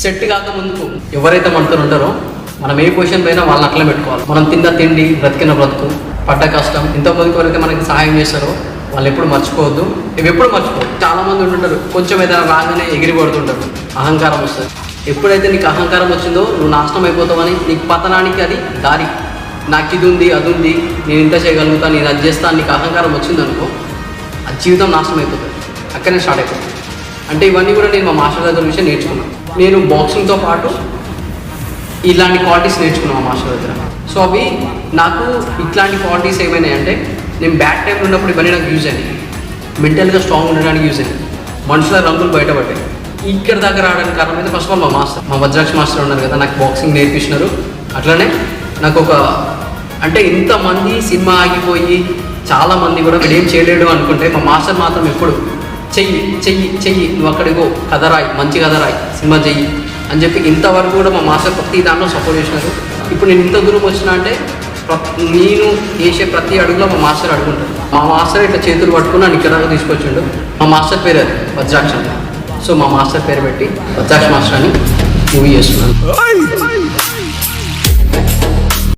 Set కాక ముందుకు ఎవరైతే మనతో ఉంటారో మనం ఏ పొజిషన్ పైన వాళ్ళని అట్లా పెట్టుకోవాలి. మనం తిన్న తిండి, బ్రతికిన బ్రతుకు, పడ్డ కష్టం, ఇంతమందికి ఎవరైతే మనకి సహాయం చేస్తారో వాళ్ళు ఎప్పుడు మర్చిపోవద్దు. ఇవి ఎప్పుడు మర్చిపోవద్దు. చాలా మంది ఉంటుంటారు, కొంచెం ఏదైనా రాగానే ఎగిరి పడుతుంటారు, అహంకారం వస్తుంది. ఎప్పుడైతే నీకు అహంకారం వచ్చిందో నువ్వు నాశనం అయిపోతావని, నీకు పతనానికి అది దారి. నాకు ఇది ఉంది, అది ఉంది, నేను ఇంత చేయగలుగుతాను, నేను అది చేస్తాను, నీకు అహంకారం వచ్చిందనుకో ఆ జీవితం నాశనం అయిపోతుంది. అక్కడనే స్టార్ట్ అయిపోతుంది. అంటే ఇవన్నీ కూడా నేను మా మాస్టర్ దగ్గర విషయం నేర్చుకున్నాను. నేను బాక్సింగ్తో పాటు ఇలాంటి క్వాలిటీస్ నేర్చుకున్నాను మా మాస్టర్ దగ్గర. సో అవి నాకు ఇట్లాంటి క్వాలిటీస్ ఏమైనా అంటే నేను బ్యాడ్ టైంలో ఉన్నప్పుడు ఇవన్నీ నాకు యూజ్ అయ్యాయి. మెంటల్గా స్ట్రాంగ్ ఉండడానికి యూజ్ అయ్యాయి. మనుషుల రంగులు బయటపడ్డాయి. ఇక్కడ దాకా రావడానికి కారణం అయితే ఫస్ట్ ఆఫ్ ఆల్ మా మాస్టర్, మా వజ్రాక్ష మాస్టర్ ఉన్నారు కదా, నాకు బాక్సింగ్ నేర్పించినారు. అట్లనే నాకు ఒక అంటే ఇంతమంది సినిమా ఆగిపోయి చాలామంది కూడా వీడు ఏం చేయలేడు అనుకుంటే మా మాస్టర్ మాత్రం ఎప్పుడు చెయ్యి చెయ్యి చెయ్యి, నువ్వు అక్కడికో కథ రాయి, మంచి కథ రాయి, సినిమా చెయ్యి అని చెప్పి ఇంతవరకు కూడా మా మాస్టర్ ప్రతి దాంట్లో సపోర్ట్ చేసినారు. ఇప్పుడు నేను ఇంత దూరం వచ్చినా అంటే నేను చేసే ప్రతి అడుగులో మా మాస్టర్ అడుగుంటాడు. మా మాస్టర్ ఇట్లా చేతులు పట్టుకుని నన్ను ఇక్కడ దాకా తీసుకొచ్చిండు. మా మాస్టర్ పేరు అది వజ్రాక్ష. సో మా మాస్టర్ పేరు పెట్టి వజ్రాక్ష మాస్టర్ అని మూవీ చేస్తున్నాను.